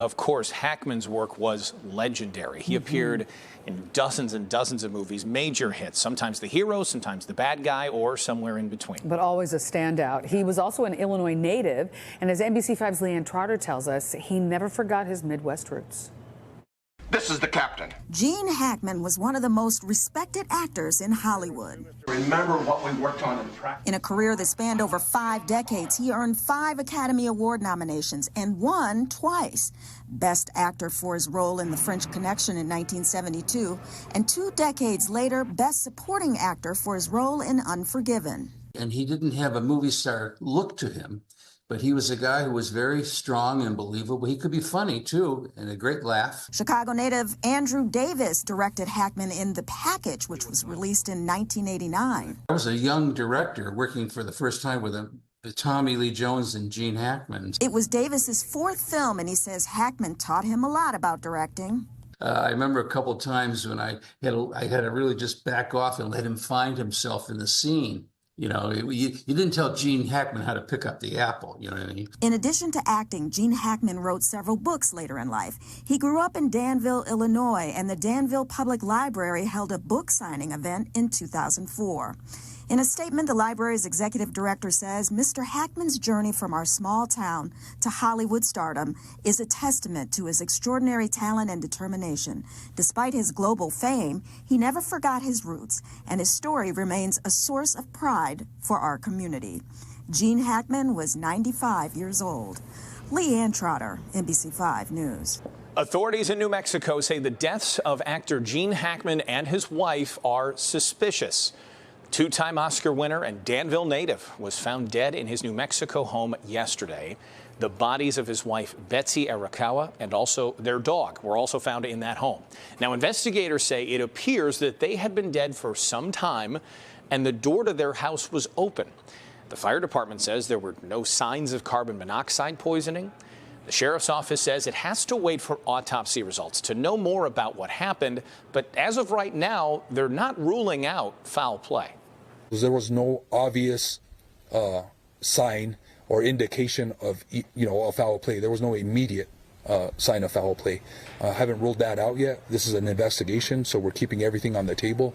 Of course, Hackman's work was legendary. He appeared in dozens and dozens of movies, major hits, sometimes the hero, sometimes the bad guy, or somewhere in between. But always a standout. He was also an Illinois native, and as NBC5's Leanne Trotter tells us, he never forgot his Midwest roots. This is the captain. Gene Hackman was one of the most respected actors in Hollywood. Remember what we worked on in practice. In a career that spanned over 5 decades, he earned 5 Academy Award nominations and won twice. Best Actor for his role in The French Connection in 1972, and 2 decades later, Best Supporting Actor for his role in Unforgiven. And he didn't have a movie star look to him, but he was a guy who was very strong and believable. He could be funny, too, and a great laugh. Chicago native Andrew Davis directed Hackman in The Package, which was released in 1989. I was a young director working for the first time with Tommy Lee Jones and Gene Hackman. It was Davis's 4th film, and he says Hackman taught him a lot about directing. I remember a couple of times when I had to really just back off and let him find himself in the scene. You know, you didn't tell Gene Hackman how to pick up the apple, you know what I mean? In addition to acting, Gene Hackman wrote several books later in life. He grew up in Danville, Illinois, and the Danville Public Library held a book signing event in 2004. In a statement, the library's executive director says, Mr. Hackman's journey from our small town to Hollywood stardom is a testament to his extraordinary talent and determination. Despite his global fame, he never forgot his roots, and his story remains a source of pride for our community. Gene Hackman was 95 years old. Leanne Trotter, NBC5 News. Authorities in New Mexico say the deaths of actor Gene Hackman and his wife are suspicious. 2-time Oscar winner and Danville native was found dead in his New Mexico home yesterday. The bodies of his wife, Betsy Arakawa, and also their dog were also found in that home. Now, investigators say it appears that they had been dead for some time and the door to their house was open. The fire department says there were no signs of carbon monoxide poisoning. The sheriff's office says it has to wait for autopsy results to know more about what happened, but as of right now, they're not ruling out foul play. There was no obvious sign or indication of, a foul play. There was no immediate sign of foul play. Haven't ruled that out yet. This is an investigation, so we're keeping everything on the table.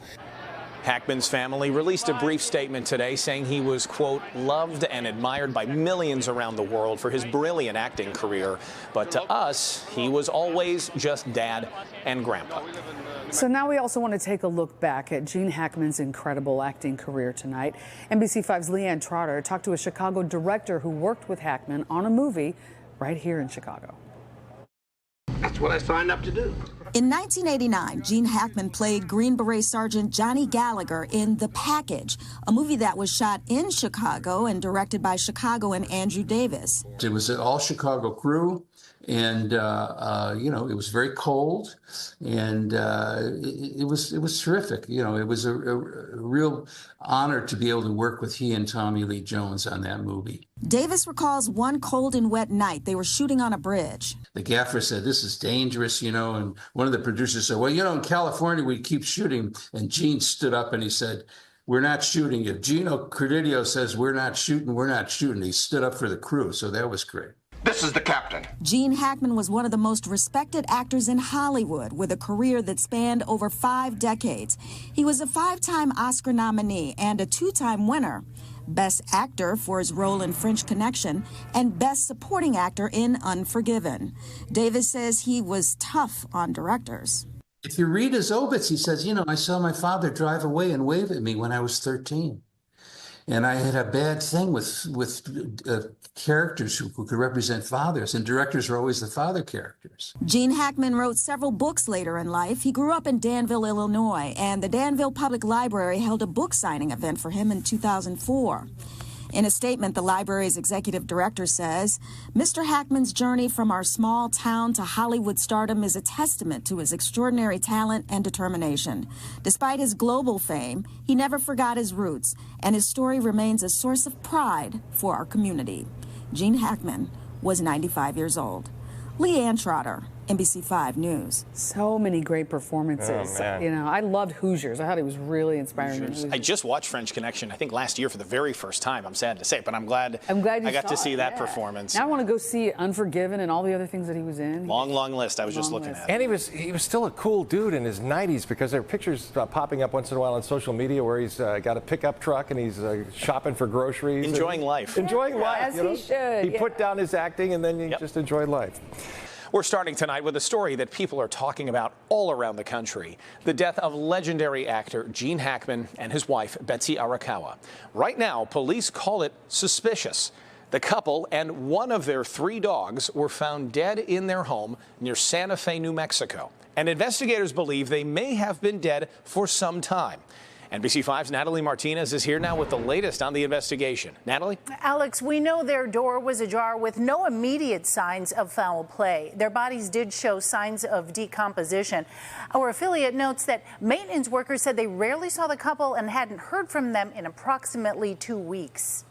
Hackman's family released a brief statement today saying he was, quote, loved and admired by millions around the world for his brilliant acting career. But to us, he was always just dad and grandpa. So now we also want to take a look back at Gene Hackman's incredible acting career tonight. NBC5's Leanne Trotter talked to a Chicago director who worked with Hackman on a movie right here in Chicago. That's what I signed up to do. In 1989, Gene Hackman played Green Beret Sergeant Johnny Gallagher in The Package, a movie that was shot in Chicago and directed by Chicagoan Andrew Davis. It was an all-Chicago crew, and, it was very cold, and it was terrific. It was a real honor to be able to work with he and Tommy Lee Jones on that movie. Davis recalls one cold and wet night. They were shooting on a bridge. The gaffer said, this is dangerous, and one of the producers said, well, in California, we keep shooting. And Gene stood up and he said, we're not shooting. If Gino Credidio says we're not shooting, we're not shooting. He stood up for the crew, so that was great. This is the captain. Gene Hackman was one of the most respected actors in Hollywood with a career that spanned over 5 decades. He was a 5-time Oscar nominee and a 2-time winner. Best Actor for his role in French Connection and Best Supporting Actor in Unforgiven. Davis says he was tough on directors. If you read his obits, he says, I saw my father drive away and wave at me when I was 13. And I had a bad thing with characters who could represent fathers, and directors are always the father characters. Gene Hackman wrote several books later in life. He grew up in Danville, Illinois, and the Danville Public Library held a book signing event for him in 2004. In a statement, the library's executive director says, Mr. Hackman's journey from our small town to Hollywood stardom is a testament to his extraordinary talent and determination. Despite his global fame, he never forgot his roots, and his story remains a source of pride for our community. Gene Hackman was 95 years old. Leanne Trotter, NBC5 News. So many great performances. Oh, you know, I loved Hoosiers. I thought he was really inspiring. in Hoosiers. I just watched French Connection, I think last year for the very first time. I'm sad to say, but I'm glad you I got to saw see it, that yeah. performance. Now I want to go see Unforgiven and all the other things that he was in. Long list. I was just looking at it. And he was still a cool dude in his 90s, because there are pictures popping up once in a while on social media where he's got a pickup truck and he's shopping for groceries. Enjoying life. Enjoying life. As he should. He put down his acting and then he just enjoyed life. We're starting tonight with a story that people are talking about all around the country. The death of legendary actor Gene Hackman and his wife, Betsy Arakawa. Right now, police call it suspicious. The couple and one of their 3 dogs were found dead in their home near Santa Fe, New Mexico. And investigators believe they may have been dead for some time. NBC5's Natalie Martinez is here now with the latest on the investigation. Natalie? Alex, we know their door was ajar with no immediate signs of foul play. Their bodies did show signs of decomposition. Our affiliate notes that maintenance workers said they rarely saw the couple and hadn't heard from them in approximately 2 weeks.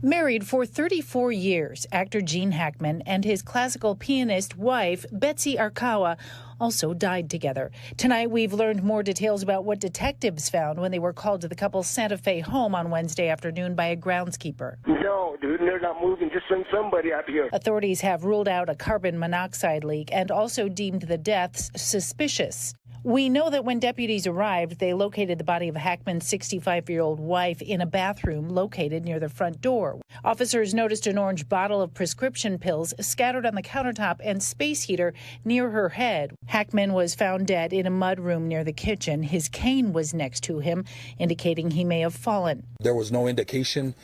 Married for 34 years, actor Gene Hackman and his classical pianist wife, Betsy Arakawa, also died together. Tonight, we've learned more details about what detectives found when they were called to the couple's Santa Fe home on Wednesday afternoon by a groundskeeper. No, dude, they're not moving. Just send somebody out here. Authorities have ruled out a carbon monoxide leak and also deemed the deaths suspicious. We know that when deputies arrived, they located the body of Hackman's 65-year-old wife in a bathroom located near the front door. Officers noticed an orange bottle of prescription pills scattered on the countertop and space heater near her head. Hackman was found dead in a mudroom near the kitchen. His cane was next to him, indicating he may have fallen. There was no indication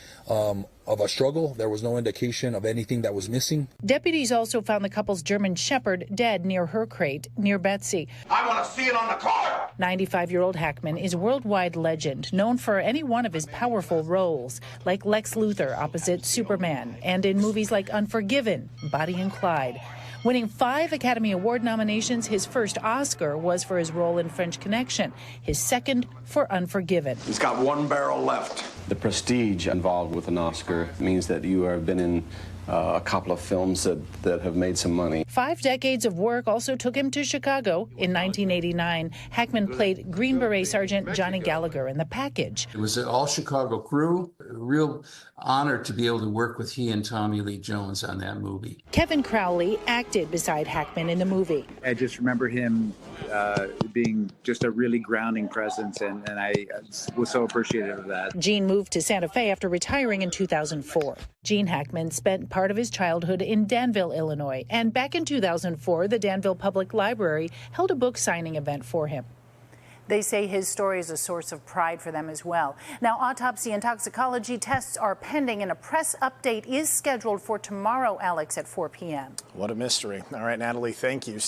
of a struggle. There was no indication of anything that was missing. Deputies also found the couple's German Shepherd dead near her crate, near Betsy. I want to see it on the car. 95-year-old Hackman is a worldwide legend, known for any one of his powerful roles, like Lex Luthor opposite Superman, and in movies like Unforgiven, Bonnie and Clyde. Winning 5 Academy Award nominations, his first Oscar was for his role in French Connection, his second for Unforgiven. He's got 1 barrel left. The prestige involved with an Oscar means that you have been in a couple of films that have made some money. 5 decades of work also took him to Chicago. In 1989, Hackman played Green Beret Sergeant Johnny Gallagher in The Package. It was an all-Chicago crew. A real honor to be able to work with he and Tommy Lee Jones on that movie. Kevin Crowley acted beside Hackman in the movie. I just remember him being just a really grounding presence, and I was so appreciative of that. Gene moved to Santa Fe after retiring in 2004. Gene Hackman spent part of his childhood in Danville, Illinois, and back in 2004, the Danville Public Library held a book signing event for him. They say his story is a source of pride for them as well. Now, autopsy and toxicology tests are pending, and a press update is scheduled for tomorrow, Alex, at 4 p.m. What a mystery. All right, Natalie, thank you.